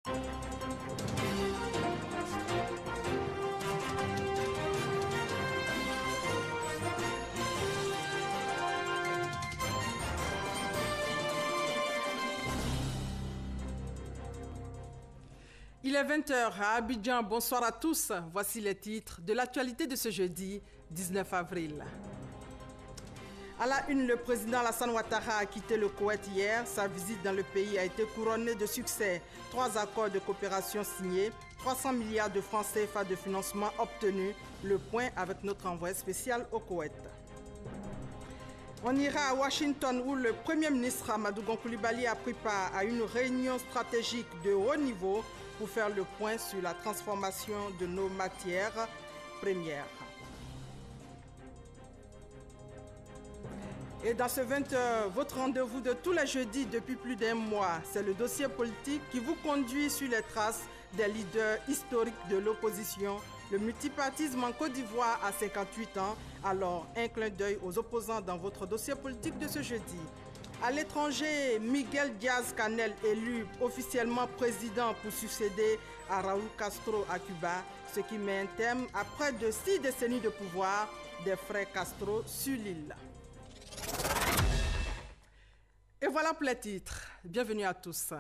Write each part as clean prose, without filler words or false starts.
Il est 20 h à Abidjan. Bonsoir à tous. Voici les titres de l'actualité de ce jeudi 19 avril. À la une, le président Alassane Ouattara a quitté le Koweït hier. Sa visite dans le pays a été couronnée de succès. 3 accords de coopération signés, 300 milliards de francs CFA de financement obtenus. Le point avec notre envoyé spécial au Koweït. On ira à Washington où le Premier ministre Amadou Gon Coulibaly a pris part à une réunion stratégique de haut niveau pour faire le point sur la transformation de nos matières premières. Et dans ce 20h, votre rendez-vous de tous les jeudis depuis plus d'1 mois, c'est le dossier politique qui vous conduit sur les traces des leaders historiques de l'opposition. Le multipartisme en Côte d'Ivoire a 58 ans, alors un clin d'œil aux opposants dans votre dossier politique de ce jeudi. À l'étranger, Miguel Díaz-Canel élu officiellement président pour succéder à Raúl Castro à Cuba, ce qui met un terme à près de 6 décennies de pouvoir des frères Castro sur l'île. Et voilà pour les titres. Bienvenue à tous.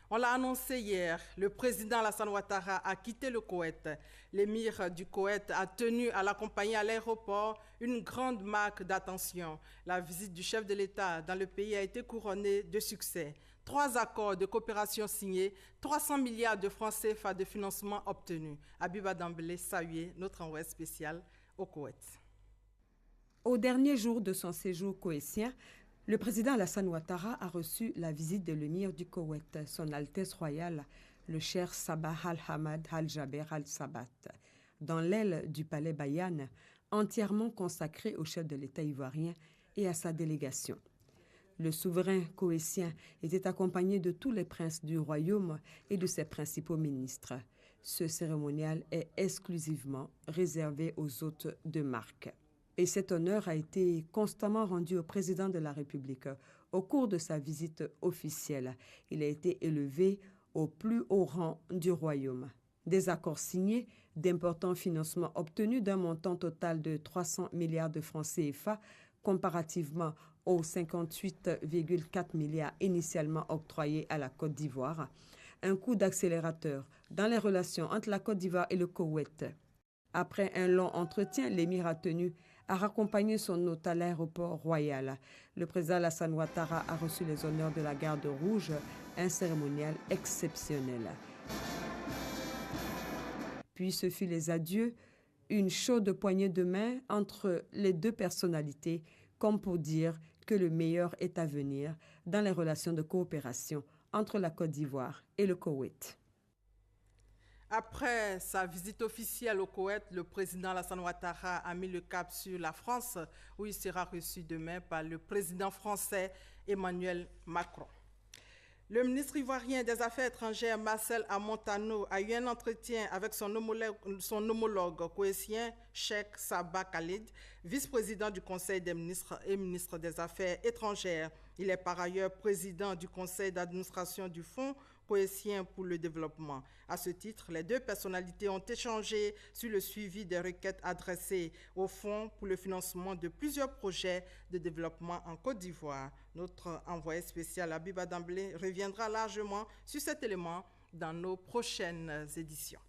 On l'a annoncé hier, le président Alassane Ouattara a quitté le Koweït. L'émir du Koweït a tenu à l'accompagner à l'aéroport, une grande marque d'attention. La visite du chef de l'État dans le pays a été couronnée de succès. 3 accords de coopération signés, 300 milliards de francs CFA de financement obtenus. Abiba Dambélé Saouye, notre envoyé spécial au Koweït. Au dernier jour de son séjour koweïtien, le président Alassane Ouattara a reçu la visite de l'émir du Koweït, son Altesse royale, le Cheikh Sabah Al-Hamad Al-Jaber Al-Sabat, dans l'aile du palais Bayan, entièrement consacré au chef de l'État ivoirien et à sa délégation. Le souverain koweïtien était accompagné de tous les princes du royaume et de ses principaux ministres. Ce cérémonial est exclusivement réservé aux hôtes de marque. Et cet honneur a été constamment rendu au président de la République au cours de sa visite officielle. Il a été élevé au plus haut rang du royaume. Des accords signés, d'importants financements obtenus d'un montant total de 300 milliards de francs CFA, comparativement aux 58,4 milliards initialement octroyés à la Côte d'Ivoire. Un coup d'accélérateur dans les relations entre la Côte d'Ivoire et le Koweït. Après un long entretien, l'émir a tenu à raccompagner son hôte à l'aéroport royal. Le président Alassane Ouattara a reçu les honneurs de la Garde rouge, un cérémonial exceptionnel. Puis ce fut les adieux, une chaude poignée de main entre les deux personnalités, comme pour dire que le meilleur est à venir dans les relations de coopération entre la Côte d'Ivoire et le Koweït. Après sa visite officielle au Koweït, le président Alassane Ouattara a mis le cap sur la France, où il sera reçu demain par le président français Emmanuel Macron. Le ministre ivoirien des Affaires étrangères, Marcel Amontano, a eu un entretien avec son homologue koweïtien, Cheikh Sabah Khalid, vice-président du Conseil des ministres et ministre des Affaires étrangères. Il est par ailleurs président du conseil d'administration du Fonds koweïtien pour le développement. À ce titre, les deux personnalités ont échangé sur le suivi des requêtes adressées au Fonds pour le financement de plusieurs projets de développement en Côte d'Ivoire. Notre envoyé spécial Abiba Dambélé reviendra largement sur cet élément dans nos prochaines éditions.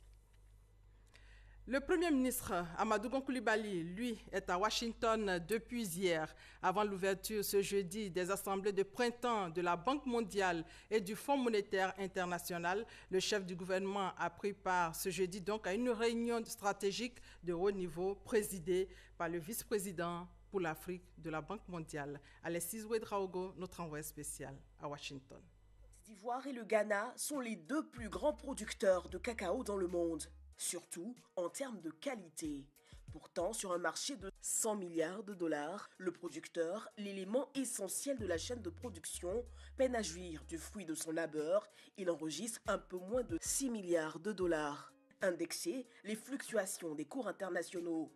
Le Premier ministre Amadou Gon Coulibaly, lui, est à Washington depuis hier, avant l'ouverture ce jeudi des assemblées de printemps de la Banque mondiale et du Fonds monétaire international. Le chef du gouvernement a pris part ce jeudi donc à une réunion stratégique de haut niveau présidée par le vice-président pour l'Afrique de la Banque mondiale, Alexis Ouedraogo, notre envoyé spécial à Washington. Côte d'Ivoire et le Ghana sont les 2 plus grands producteurs de cacao dans le monde. Surtout en termes de qualité. Pourtant, sur un marché de 100 milliards de dollars, le producteur, l'élément essentiel de la chaîne de production, peine à jouir du fruit de son labeur. Il enregistre un peu moins de 6 milliards de dollars. Indexer les fluctuations des cours internationaux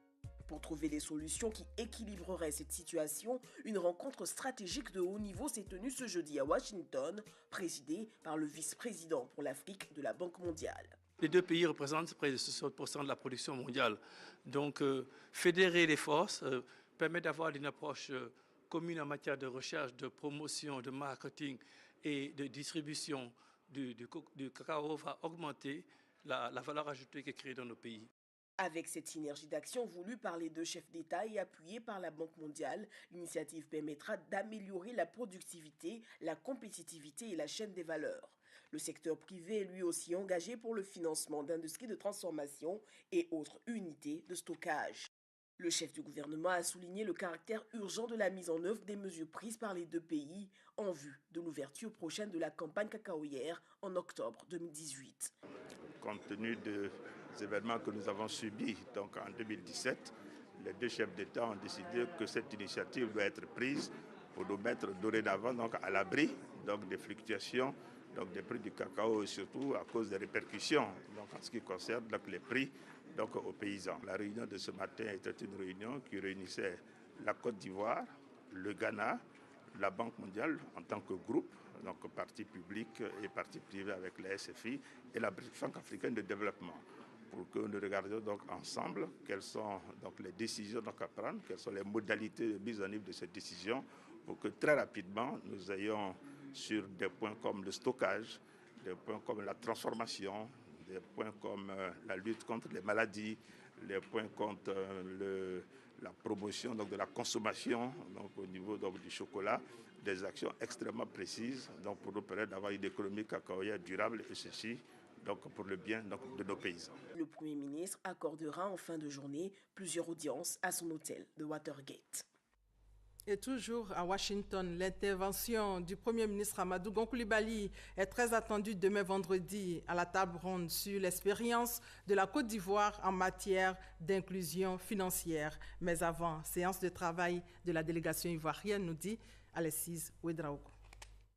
Pour trouver des solutions qui équilibreraient cette situation, une rencontre stratégique de haut niveau s'est tenue ce jeudi à Washington, présidée par le vice-président pour l'Afrique de la Banque mondiale. Les deux pays représentent près de 60% de la production mondiale. Donc, fédérer les forces permet d'avoir une approche commune en matière de recherche, de promotion, de marketing et de distribution du cacao va augmenter la valeur ajoutée qui est créée dans nos pays. Avec cette synergie d'action voulue par les deux chefs d'État et appuyée par la Banque mondiale, l'initiative permettra d'améliorer la productivité, la compétitivité et la chaîne des valeurs. Le secteur privé est lui aussi engagé pour le financement d'industries de transformation et autres unités de stockage. Le chef du gouvernement a souligné le caractère urgent de la mise en œuvre des mesures prises par les deux pays en vue de l'ouverture prochaine de la campagne cacaoyère en octobre 2018. Compte tenu des événements que nous avons subis donc en 2017, les deux chefs d'État ont décidé que cette initiative doit être prise pour nous mettre dorénavant donc à l'abri donc des fluctuations donc des prix du cacao, surtout à cause des répercussions donc en ce qui concerne donc les prix donc aux paysans. La réunion de ce matin était une réunion qui réunissait la Côte d'Ivoire, le Ghana, la Banque mondiale en tant que groupe, donc partie publique et partie privée avec la SFI et la Banque africaine de développement, pour que nous regardions donc ensemble quelles sont donc les décisions donc à prendre, quelles sont les modalités de mise en œuvre de ces décisions, pour que très rapidement nous ayons sur des points comme le stockage, des points comme la transformation, des points comme la lutte contre les maladies, les points contre la promotion donc, de la consommation donc, au niveau donc, du chocolat, des actions extrêmement précises donc, pour nous permettre d'avoir une économie cacaoyère durable et ceci donc, pour le bien donc, de nos paysans. Le Premier ministre accordera en fin de journée plusieurs audiences à son hôtel de Watergate. Et toujours à Washington, l'intervention du Premier ministre Amadou Gon Coulibaly est très attendue demain vendredi à la table ronde sur l'expérience de la Côte d'Ivoire en matière d'inclusion financière. Mais avant, séance de travail de la délégation ivoirienne, nous dit Alexis Ouedraogo.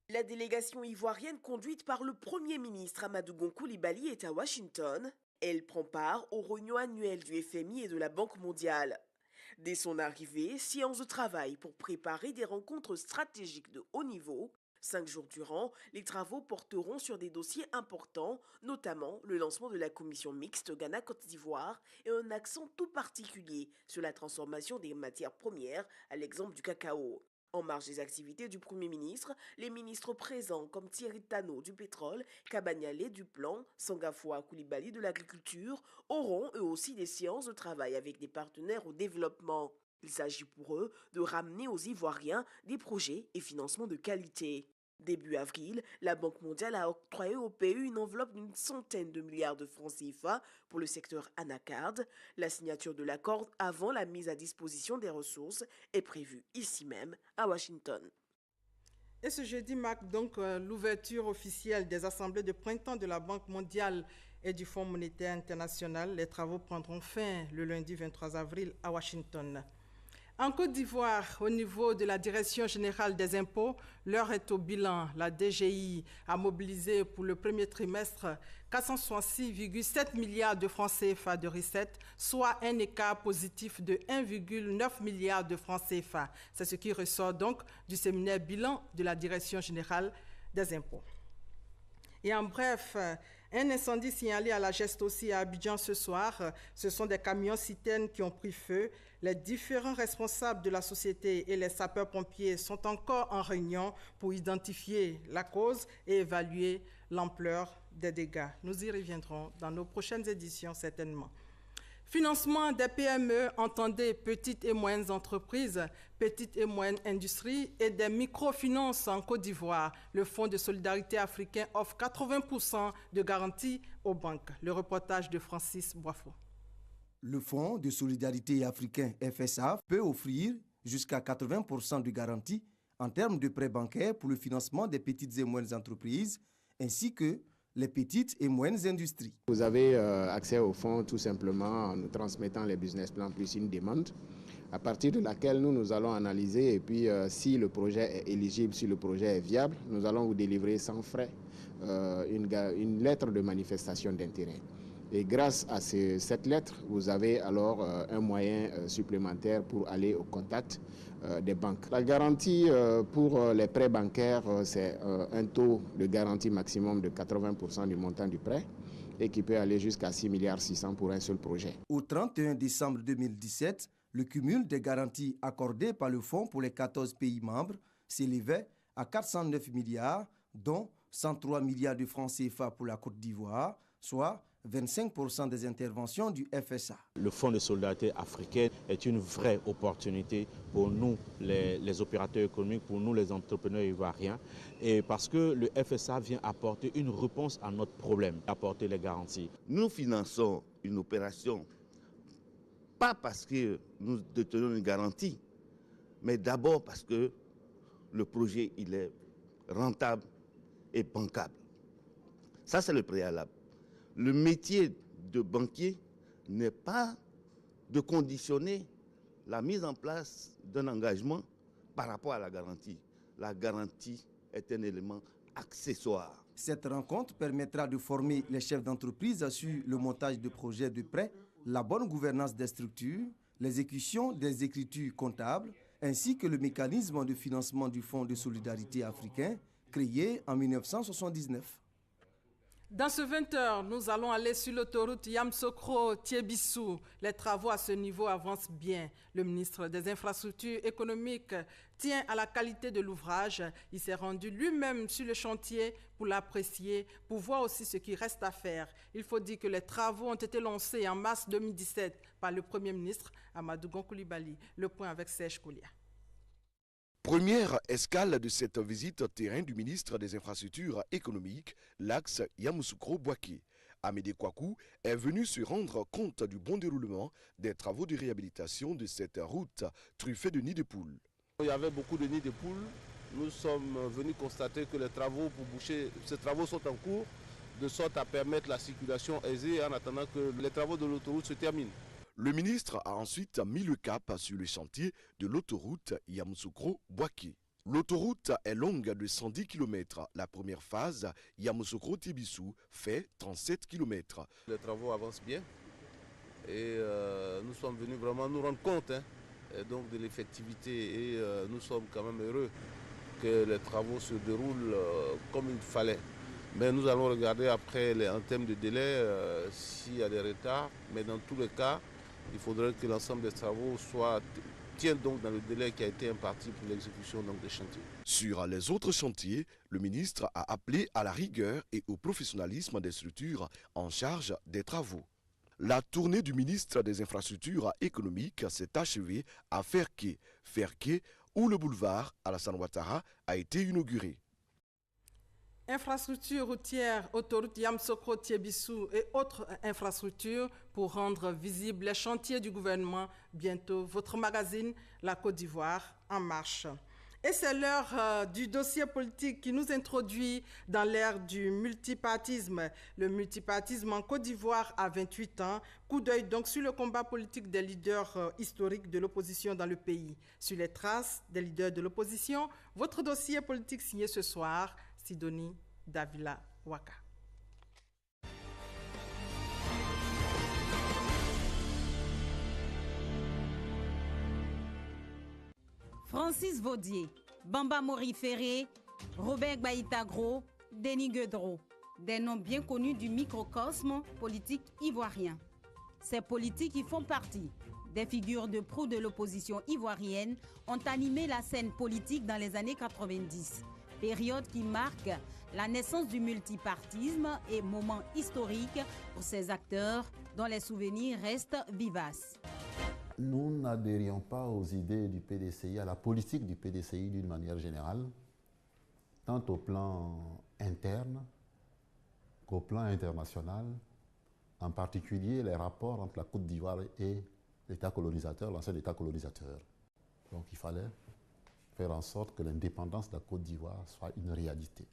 La délégation ivoirienne conduite par le Premier ministre Amadou Gon Coulibaly est à Washington. Elle prend part aux réunions annuelles du FMI et de la Banque mondiale. Dès son arrivée, séance de travail pour préparer des rencontres stratégiques de haut niveau. 5 jours durant, les travaux porteront sur des dossiers importants, notamment le lancement de la commission mixte Ghana-Côte d'Ivoire et un accent tout particulier sur la transformation des matières premières, à l'exemple du cacao. En marge des activités du Premier ministre, les ministres présents comme Thierry Tano du pétrole, Kabanyale du plan, Sangafoua Coulibaly de l'agriculture auront eux aussi des séances de travail avec des partenaires au développement. Il s'agit pour eux de ramener aux Ivoiriens des projets et financements de qualité. Début avril, la Banque mondiale a octroyé au pays une enveloppe d'une centaine de milliards de francs CFA pour le secteur anacarde. La signature de l'accord avant la mise à disposition des ressources est prévue ici même à Washington. Et ce jeudi marque donc l'ouverture officielle des assemblées de printemps de la Banque mondiale et du Fonds monétaire international. Les travaux prendront fin le lundi 23 avril à Washington. En Côte d'Ivoire, au niveau de la Direction générale des impôts, l'heure est au bilan. La DGI a mobilisé pour le premier trimestre 466,7 milliards de francs CFA de recettes, soit un écart positif de 1,9 milliard de francs CFA. C'est ce qui ressort donc du séminaire bilan de la Direction générale des impôts. Et en bref, un incendie signalé à la Geste aussi à Abidjan ce soir. Ce sont des camions-citernes qui ont pris feu. Les différents responsables de la société et les sapeurs-pompiers sont encore en réunion pour identifier la cause et évaluer l'ampleur des dégâts. Nous y reviendrons dans nos prochaines éditions certainement. Financement des PME, entendez petites et moyennes entreprises, petites et moyennes industries et des microfinances en Côte d'Ivoire. Le Fonds de solidarité africain offre 80% de garantie aux banques. Le reportage de Francis Boifo. Le Fonds de solidarité africain FSA peut offrir jusqu'à 80% de garantie en termes de prêts bancaires pour le financement des petites et moyennes entreprises ainsi que les petites et moyennes industries. Vous avez accès au fonds tout simplement en nous transmettant les business plans plus une demande à partir de laquelle nous allons analyser et puis si le projet est éligible, si le projet est viable, nous allons vous délivrer sans frais une lettre de manifestation d'intérêt. Et grâce à cette lettre, vous avez alors un moyen supplémentaire pour aller au contact des banques. La garantie pour les prêts bancaires, c'est un taux de garantie maximum de 80% du montant du prêt et qui peut aller jusqu'à 6,6 milliards pour un seul projet. Au 31 décembre 2017, le cumul des garanties accordées par le Fonds pour les 14 pays membres s'élevait à 409 milliards, dont 103 milliards de francs CFA pour la Côte d'Ivoire, soit 25% des interventions du FSA. Le Fonds de solidarité africaine est une vraie opportunité pour nous, les opérateurs économiques, pour nous, les entrepreneurs ivoiriens, et parce que le FSA vient apporter une réponse à notre problème, apporter les garanties. Nous finançons une opération, pas parce que nous détenons une garantie, mais d'abord parce que le projet il est rentable et bancable. Ça, c'est le préalable. Le métier de banquier n'est pas de conditionner la mise en place d'un engagement par rapport à la garantie. La garantie est un élément accessoire. Cette rencontre permettra de former les chefs d'entreprise sur le montage de projets de prêt, la bonne gouvernance des structures, l'exécution des écritures comptables, ainsi que le mécanisme de financement du Fonds de solidarité africain créé en 1979. Dans ce 20h, nous allons aller sur l'autoroute Yamoussoukro-Thiébissou. Les travaux à ce niveau avancent bien. Le ministre des Infrastructures économiques tient à la qualité de l'ouvrage. Il s'est rendu lui-même sur le chantier pour l'apprécier, pour voir aussi ce qui reste à faire. Il faut dire que les travaux ont été lancés en mars 2017 par le Premier ministre Amadou Gon Coulibaly. Le point avec Serge Koulia. Première escale de cette visite terrain du ministre des Infrastructures économiques, l'axe Yamoussoukro-Boaké. Amédée Kouakou est venu se rendre compte du bon déroulement des travaux de réhabilitation de cette route truffée de nids de poules. Il y avait beaucoup de nids de poules. Nous sommes venus constater que les travaux pour boucher, ces travaux sont en cours, de sorte à permettre la circulation aisée en attendant que les travaux de l'autoroute se terminent. Le ministre a ensuite mis le cap sur le chantier de l'autoroute Yamoussoukro-Boaké. L'autoroute est longue de 110 km. La première phase, Yamoussoukro-Thiébissou, fait 37 km. Les travaux avancent bien et nous sommes venus vraiment nous rendre compte donc de l'effectivité et nous sommes quand même heureux que les travaux se déroulent comme il fallait. Mais nous allons regarder après en termes de délai s'il y a des retards, mais dans tous les cas, il faudrait que l'ensemble des travaux tiennent donc dans le délai qui a été imparti pour l'exécution des chantiers. Sur les autres chantiers, le ministre a appelé à la rigueur et au professionnalisme des structures en charge des travaux. La tournée du ministre des Infrastructures économiques s'est achevée à Ferké, où le boulevard Alassane Ouattara a été inauguré. Infrastructures routières, autoroute Yamoussoukro-Thiébissou et autres infrastructures pour rendre visibles les chantiers du gouvernement. Bientôt, votre magazine, La Côte d'Ivoire, en marche. Et c'est l'heure du dossier politique qui nous introduit dans l'ère du multipartisme. Le multipartisme en Côte d'Ivoire a 28 ans. Coup d'œil donc sur le combat politique des leaders historiques de l'opposition dans le pays. Sur les traces des leaders de l'opposition, votre dossier politique signé ce soir, Sidonie Davila Waka. Francis Vaudier, Bamba Mori Ferré, Robert Baïta-Gros, Denis Guedreau, des noms bien connus du microcosme politique ivoirien. Ces politiques qui font partie des figures de proue de l'opposition ivoirienne ont animé la scène politique dans les années 90, période qui marque la naissance du multipartisme et moment historique pour ces acteurs dont les souvenirs restent vivaces. Nous n'adhérions pas aux idées du PDCI, à la politique du PDCI d'une manière générale, tant au plan interne qu'au plan international, en particulier les rapports entre la Côte d'Ivoire et l'État colonisateur, l'ancien État colonisateur. Donc il fallait faire en sorte que l'indépendance de la Côte d'Ivoire soit une réalité.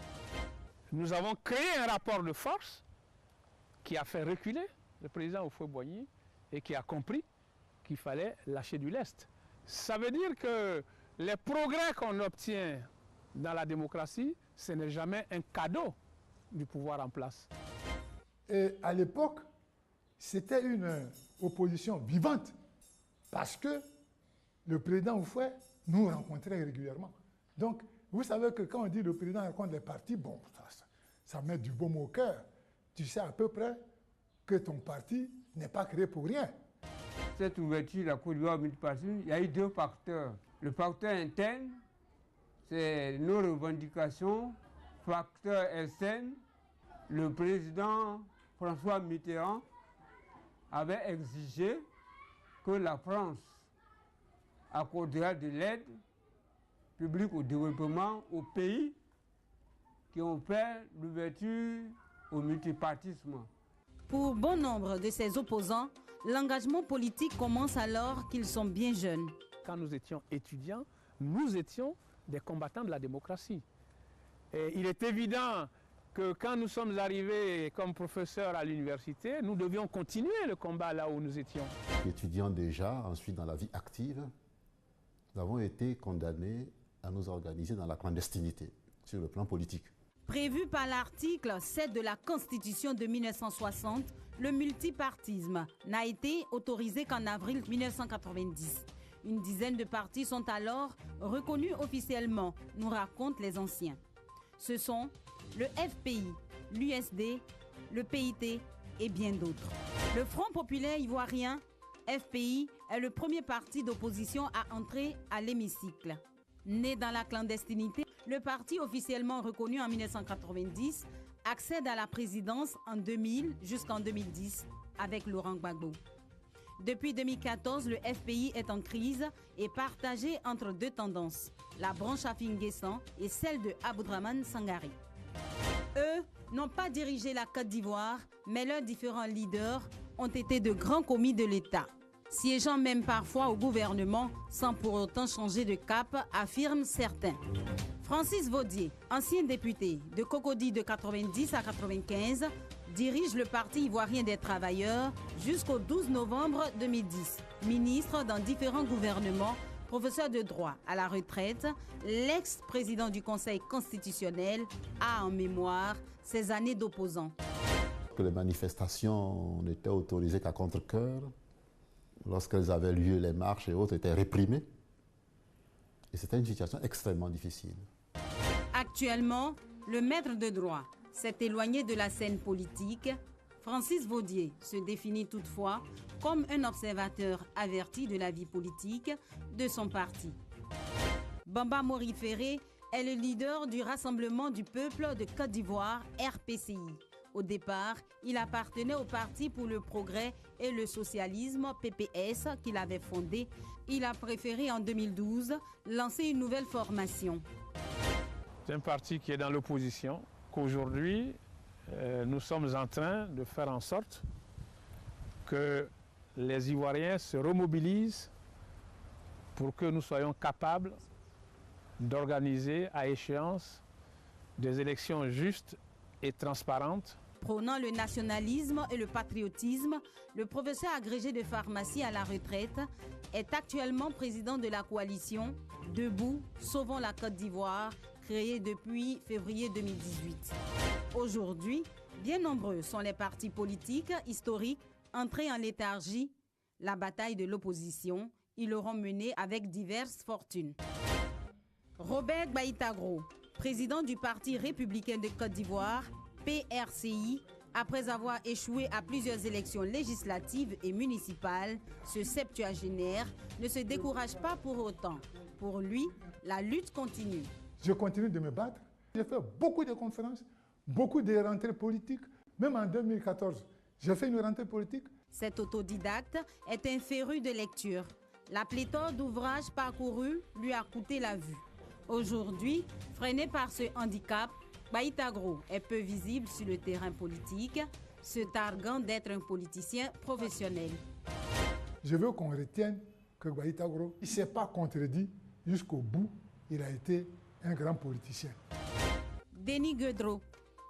Nous avons créé un rapport de force qui a fait reculer le président Houphouët-Boigny et qui a compris qu'il fallait lâcher du lest. Ça veut dire que les progrès qu'on obtient dans la démocratie, ce n'est jamais un cadeau du pouvoir en place. Et à l'époque, c'était une opposition vivante parce que le président Houphouët nous rencontrait régulièrement. Donc, vous savez que quand on dit le président rencontre les partis, bon, ça met du baume au cœur. Tu sais à peu près que ton parti n'est pas créé pour rien. Cette ouverture de la Côte d'Ivoire multipartite, il y a eu deux facteurs. Le facteur interne, c'est nos revendications. Facteur externe, le président François Mitterrand avait exigé que la France accordera de l'aide publique au développement aux pays qui ont fait l'ouverture au multipartisme. Pour bon nombre de ses opposants, l'engagement politique commence alors qu'ils sont bien jeunes. Quand nous étions étudiants, nous étions des combattants de la démocratie. Et il est évident que quand nous sommes arrivés comme professeurs à l'université, nous devions continuer le combat là où nous étions. Étudiants déjà, ensuite dans la vie active, nous avons été condamnés à nous organiser dans la clandestinité sur le plan politique. Prévu par l'article 7 de la Constitution de 1960, le multipartisme n'a été autorisé qu'en avril 1990. Une dizaine de partis sont alors reconnus officiellement, nous racontent les anciens. Ce sont le FPI, l'USD, le PIT et bien d'autres. Le Front populaire ivoirien, FPI, est le premier parti d'opposition à entrer à l'hémicycle. Né dans la clandestinité, le parti officiellement reconnu en 1990 accède à la présidence en 2000 jusqu'en 2010 avec Laurent Gbagbo. Depuis 2014, le FPI est en crise et partagé entre deux tendances, la branche Afin Guessan et celle de Aboudraman Sangari. Eux n'ont pas dirigé la Côte d'Ivoire, mais leurs différents leaders ont été de grands commis de l'État, siégeant même parfois au gouvernement sans pour autant changer de cap, affirment certains. Francis Vaudier, ancien député de Cocody de 90 à 95, dirige le Parti ivoirien des travailleurs jusqu'au 12 novembre 2010. Ministre dans différents gouvernements, professeur de droit à la retraite, l'ex-président du Conseil constitutionnel a en mémoire ses années d'opposant. Que les manifestations n'étaient autorisées qu'à contre-cœur. Lorsqu'elles avaient lieu, les marches et autres étaient réprimées. Et c'était une situation extrêmement difficile. Actuellement, le maître de droit s'est éloigné de la scène politique. Francis Vaudier se définit toutefois comme un observateur averti de la vie politique de son parti. Bamba Mori Ferré est le leader du Rassemblement du peuple de Côte d'Ivoire, RPCI. Au départ, il appartenait au Parti pour le progrès et le socialisme, PPS, qu'il avait fondé. Il a préféré en 2012 lancer une nouvelle formation. C'est un parti qui est dans l'opposition, qu'aujourd'hui, nous sommes en train de faire en sorte que les Ivoiriens se remobilisent pour que nous soyons capables d'organiser à échéance des élections justes et transparentes. Prônant le nationalisme et le patriotisme, le professeur agrégé de pharmacie à la retraite est actuellement président de la coalition Debout, Sauvons la Côte d'Ivoire, créée depuis février 2018. Aujourd'hui, bien nombreux sont les partis politiques historiques entrés en léthargie. La bataille de l'opposition, ils l'auront menée avec diverses fortunes. Robert Gbaïta-Gros, président du Parti républicain de Côte d'Ivoire, PRCI, après avoir échoué à plusieurs élections législatives et municipales, ce septuagénaire ne se décourage pas pour autant. Pour lui, la lutte continue. Je continue de me battre. J'ai fait beaucoup de conférences, beaucoup de rentrées politiques. Même en 2014, j'ai fait une rentrée politique. Cet autodidacte est un féru de lecture. La pléthore d'ouvrages parcourus lui a coûté la vue. Aujourd'hui, freiné par ce handicap, Gbaïta-Gros est peu visible sur le terrain politique, se targuant d'être un politicien professionnel. Je veux qu'on retienne que Gbaïta-Gros, il ne s'est pas contredit jusqu'au bout. Il a été un grand politicien. Denis Guedro,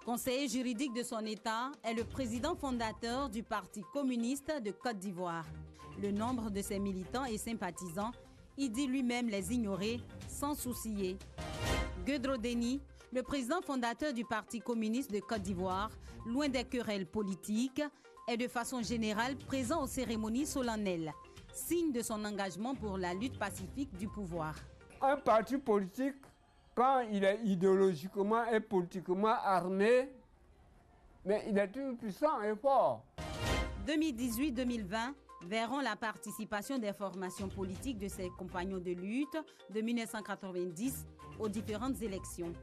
conseiller juridique de son État, est le président fondateur du Parti communiste de Côte d'Ivoire. Le nombre de ses militants et sympathisants, il dit lui-même les ignorer sans sourciller. Guedro Denis, le président fondateur du Parti communiste de Côte d'Ivoire, loin des querelles politiques, est de façon générale présent aux cérémonies solennelles, signe de son engagement pour la lutte pacifique du pouvoir. Un parti politique, quand il est idéologiquement et politiquement armé, mais il est toujours puissant et fort. 2018-2020 verront la participation des formations politiques de ses compagnons de lutte de 1990 aux différentes élections,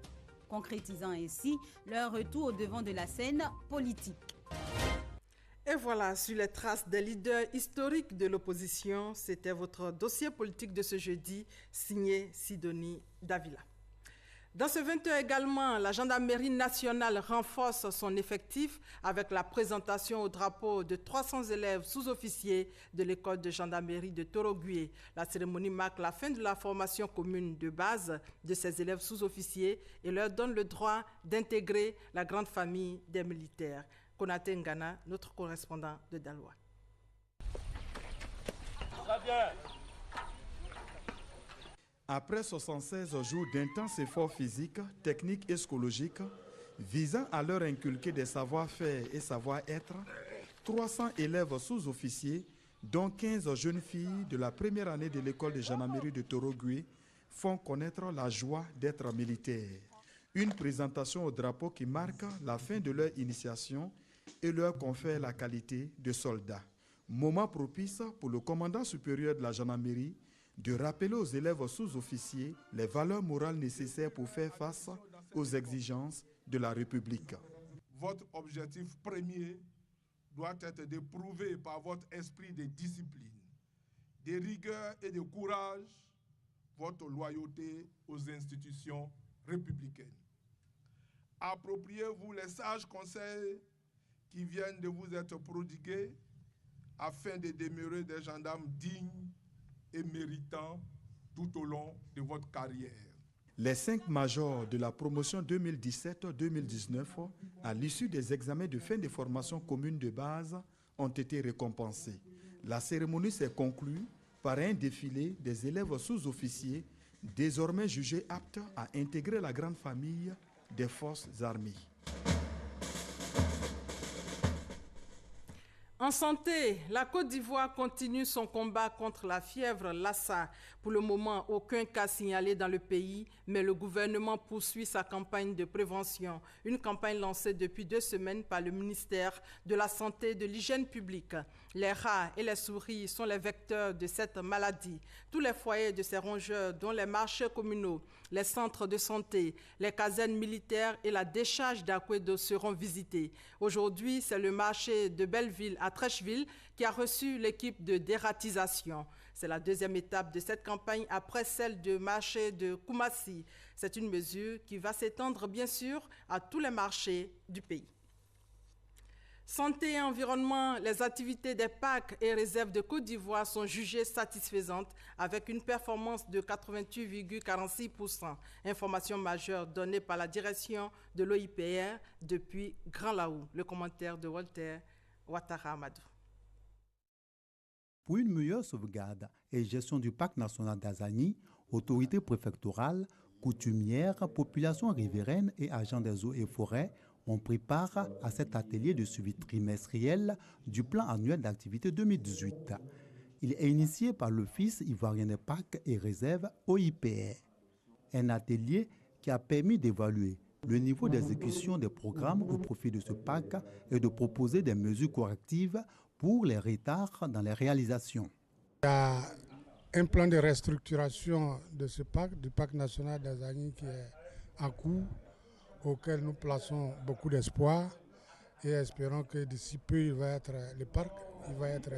concrétisant ainsi leur retour au devant de la scène politique. Et voilà, sur les traces des leaders historiques de l'opposition, c'était votre dossier politique de ce jeudi, signé Sidonie Davila. Dans ce 20h également, la gendarmerie nationale renforce son effectif avec la présentation au drapeau de 300 élèves sous-officiers de l'école de gendarmerie de Torogwe. La cérémonie marque la fin de la formation commune de base de ces élèves sous-officiers et leur donne le droit d'intégrer la grande famille des militaires. Konaté Ngana, notre correspondant de Daloa. Après 76 jours d'intenses efforts physiques, techniques et psychologiques, visant à leur inculquer des savoir-faire et savoir-être, 300 élèves sous-officiers, dont 15 jeunes filles de la première année de l'école de gendarmerie de Torogwe, font connaître la joie d'être militaires. Une présentation au drapeau qui marque la fin de leur initiation et leur confère la qualité de soldats. Moment propice pour le commandant supérieur de la gendarmerie de rappeler aux élèves sous-officiers les valeurs morales nécessaires pour faire face aux exigences de la République. Votre objectif premier doit être de prouver par votre esprit de discipline, de rigueur et de courage votre loyauté aux institutions républicaines. Appropriez-vous les sages conseils qui viennent de vous être prodigués afin de demeurer des gendarmes dignes et méritants tout au long de votre carrière. Les 5 majors de la promotion 2017-2019, à l'issue des examens de fin de formation commune de base, ont été récompensés. La cérémonie s'est conclue par un défilé des élèves sous-officiers, désormais jugés aptes à intégrer la grande famille des forces armées. En santé, la Côte d'Ivoire continue son combat contre la fièvre Lassa. Pour le moment, aucun cas signalé dans le pays, mais le gouvernement poursuit sa campagne de prévention. Une campagne lancée depuis 2 semaines par le ministère de la Santé et de l'Hygiène publique. Les rats et les souris sont les vecteurs de cette maladie. Tous les foyers de ces rongeurs, dont les marchés communaux, les centres de santé, les casernes militaires et la décharge d'Akwedo seront visités. Aujourd'hui, c'est le marché de Belleville à Trècheville qui a reçu l'équipe de dératisation. C'est la 2e étape de cette campagne après celle du marché de Koumassi. C'est une mesure qui va s'étendre bien sûr à tous les marchés du pays. Santé et environnement, les activités des parcs et réserves de Côte d'Ivoire sont jugées satisfaisantes avec une performance de 88,46%. Information majeure donnée par la direction de l'OIPR depuis Grand Laou. Le commentaire de Walter Ouattara Amadou. Pour une meilleure sauvegarde et gestion du parc national d'Azani, autorités préfectorales, coutumières, populations riveraines et agents des eaux et forêts, on prépare à cet atelier de suivi trimestriel du plan annuel d'activité 2018. Il est initié par l'Office ivoirien des parcs et réserves OIPR. Un atelier qui a permis d'évaluer le niveau d'exécution des programmes au profit de ce parc et de proposer des mesures correctives pour les retards dans les réalisations. Il y a un plan de restructuration de ce parc, du parc national d'Azani qui est en cours, auquel nous plaçons beaucoup d'espoir et espérons que d'ici peu, le parc va être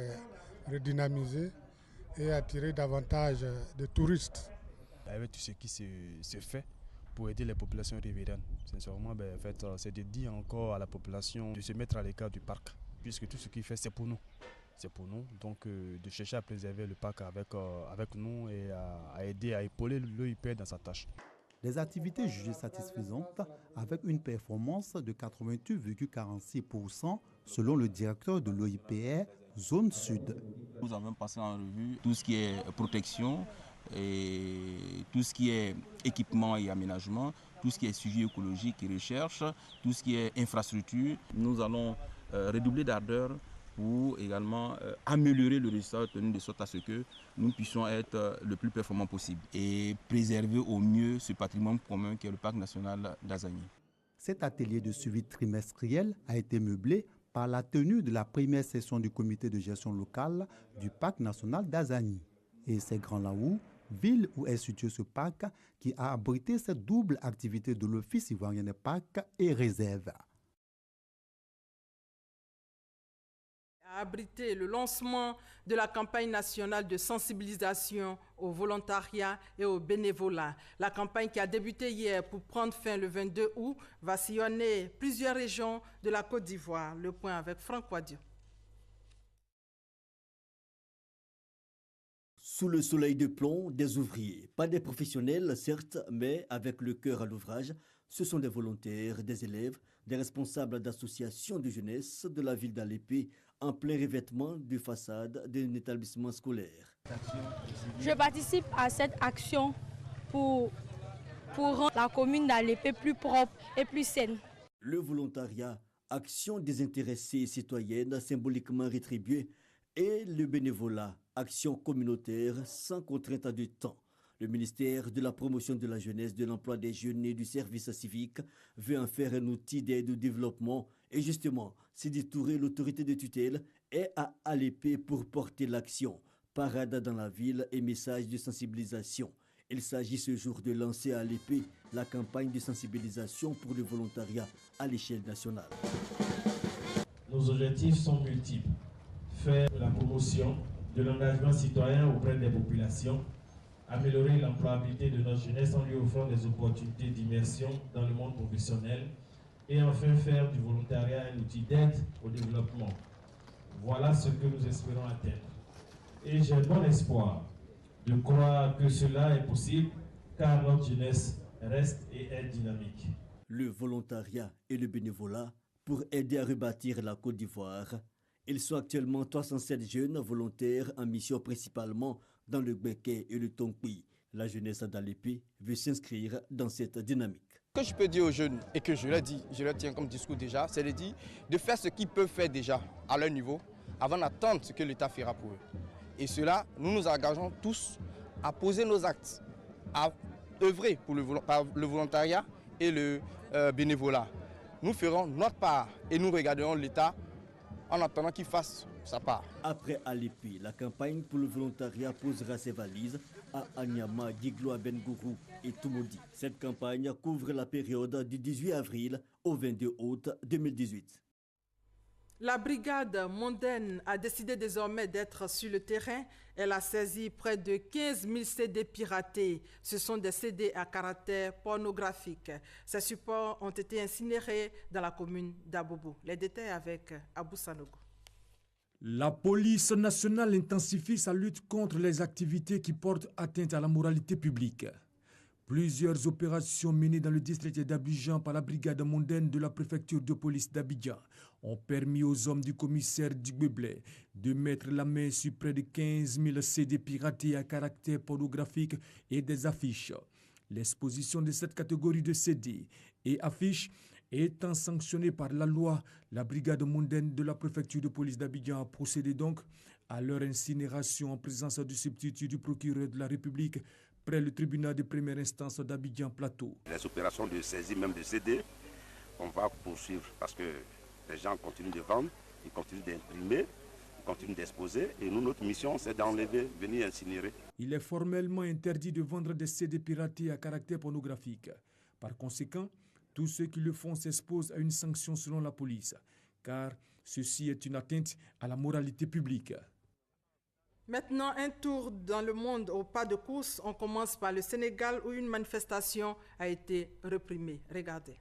redynamisé et attirer davantage de touristes. Avec tout ce qui se fait pour aider les populations riveraines, sincèrement, c'est de dire encore à la population de se mettre à l'écart du parc, puisque tout ce qu'il fait, c'est pour nous. C'est pour nous, donc de chercher à préserver le parc avec nous et à aider, à épauler l'OIPR dans sa tâche. Des activités jugées satisfaisantes avec une performance de 88,46% selon le directeur de l'OIPR Zone Sud. Nous avons passé en revue tout ce qui est protection et tout ce qui est équipement et aménagement tout ce qui est suivi écologique et recherche, tout ce qui est infrastructure. Nous allons redoubler d'ardeur pour également améliorer le résultat obtenu de sorte à ce que nous puissions être le plus performants possible et préserver au mieux ce patrimoine commun qui est le parc national d'Azani. Cet atelier de suivi trimestriel a été meublé par la tenue de la première session du comité de gestion locale du parc national d'Azani. Et c'est Grand Laou, ville où est situé ce parc, qui a abrité cette double activité de l'Office ivoirien des parcs et réserves. A abrité le lancement de la campagne nationale de sensibilisation au volontariat et au bénévolat. La campagne qui a débuté hier pour prendre fin le 22 août va sillonner plusieurs régions de la Côte d'Ivoire. Le point avec Franck Wadio. Sous le soleil de plomb, des ouvriers, pas des professionnels certes, mais avec le cœur à l'ouvrage, ce sont des volontaires, des élèves, des responsables d'associations de jeunesse de la ville d'Alépé en plein revêtement de façade d'un établissement scolaire. Je participe à cette action pour rendre la commune d'Alépé plus propre et plus saine. Le volontariat, action désintéressée et citoyenne symboliquement rétribuée, et le bénévolat, action communautaire sans contrainte de temps. Le ministère de la Promotion de la Jeunesse, de l'Emploi des Jeunes et du Service civique veut en faire un outil d'aide au développement et justement, Sidi Touré, l'autorité de tutelle, est à Alépé pour porter l'action. Parade dans la ville et message de sensibilisation. Il s'agit ce jour de lancer à Alépé la campagne de sensibilisation pour le volontariat à l'échelle nationale. Nos objectifs sont multiples. Faire la promotion de l'engagement citoyen auprès des populations, améliorer l'employabilité de notre jeunesse en lui offrant des opportunités d'immersion dans le monde professionnel et enfin faire du volontariat un outil d'aide au développement. Voilà ce que nous espérons atteindre. Et j'ai bon espoir de croire que cela est possible car notre jeunesse reste et est dynamique. Le volontariat et le bénévolat pour aider à rebâtir la Côte d'Ivoire. Ils sont actuellement 307 jeunes volontaires en mission principalement dans le Gbeke et le Tonkpi. La jeunesse d'Alépé veut s'inscrire dans cette dynamique. Ce que je peux dire aux jeunes, et que je le tiens comme discours déjà, c'est de dire de faire ce qu'ils peuvent faire déjà à leur niveau avant d'attendre ce que l'État fera pour eux. Et cela, nous nous engageons tous à poser nos actes, à œuvrer pour le volontariat et le bénévolat. Nous ferons notre part et nous regarderons l'État en attendant qu'il fasse sa part. Après Alépé, la campagne pour le volontariat posera ses valises à Anyama, Diglo, Bengourou et Toumoudi. Cette campagne couvre la période du 18 avril au 22 août 2018. La brigade mondaine a décidé désormais d'être sur le terrain. Elle a saisi près de 15 000 CD piratés. Ce sont des CD à caractère pornographique. Ces supports ont été incinérés dans la commune d'Abobo. Les détails avec Abou Sanogo. La police nationale intensifie sa lutte contre les activités qui portent atteinte à la moralité publique. Plusieurs opérations menées dans le district d'Abidjan par la brigade mondaine de la préfecture de police d'Abidjan ont permis aux hommes du commissaire Digbeblé de mettre la main sur près de 15 000 CD piratés à caractère pornographique et des affiches. L'exposition de cette catégorie de CD et affiches étant sanctionnée par la loi, la brigade mondaine de la préfecture de police d'Abidjan a procédé donc à leur incinération en présence du substitut du procureur de la République près le tribunal de première instance d'Abidjan Plateau. Les opérations de saisie même de CD, on va poursuivre parce que les gens continuent de vendre, ils continuent d'imprimer, ils continuent d'exposer et nous, notre mission, c'est d'enlever, venir incinérer. Il est formellement interdit de vendre des CD piratés à caractère pornographique. Par conséquent, tous ceux qui le font s'exposent à une sanction selon la police, car ceci est une atteinte à la moralité publique. Maintenant, un tour dans le monde au pas de course. On commence par le Sénégal où une manifestation a été réprimée. Regardez.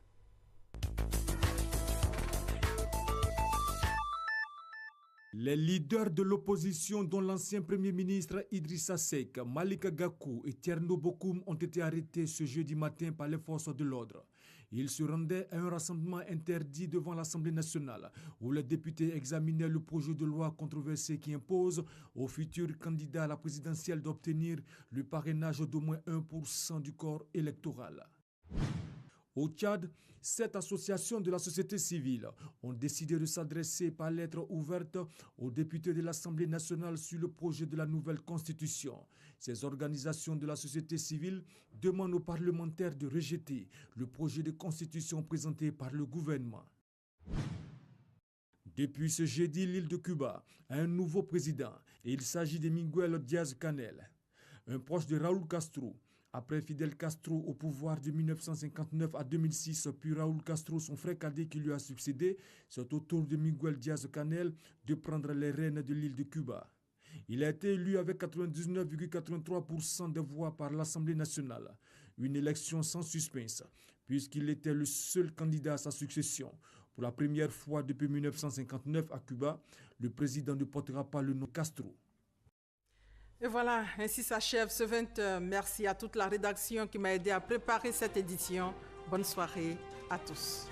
Les leaders de l'opposition, dont l'ancien Premier ministre Idrissa Seck, Malika Gakou et Thierno Bokoum, ont été arrêtés ce jeudi matin par les forces de l'ordre. Ils se rendaient à un rassemblement interdit devant l'Assemblée nationale, où les députés examinaient le projet de loi controversé qui impose aux futurs candidats à la présidentielle d'obtenir le parrainage d'au moins 1% du corps électoral. Au Tchad, 7 associations de la société civile ont décidé de s'adresser par lettre ouverte aux députés de l'Assemblée nationale sur le projet de la nouvelle constitution. Ces organisations de la société civile demandent aux parlementaires de rejeter le projet de constitution présenté par le gouvernement. Depuis ce jeudi, l'île de Cuba a un nouveau président et il s'agit de Miguel Díaz-Canel, un proche de Raúl Castro. Après Fidel Castro au pouvoir de 1959 à 2006, puis Raúl Castro, son frère cadet qui lui a succédé, c'est au tour de Miguel Díaz-Canel de prendre les rênes de l'île de Cuba. Il a été élu avec 99,83% des voix par l'Assemblée nationale. Une élection sans suspense, puisqu'il était le seul candidat à sa succession. Pour la première fois depuis 1959 à Cuba, le président ne portera pas le nom Castro. Et voilà, ainsi s'achève ce 20h. Merci à toute la rédaction qui m'a aidé à préparer cette édition. Bonne soirée à tous.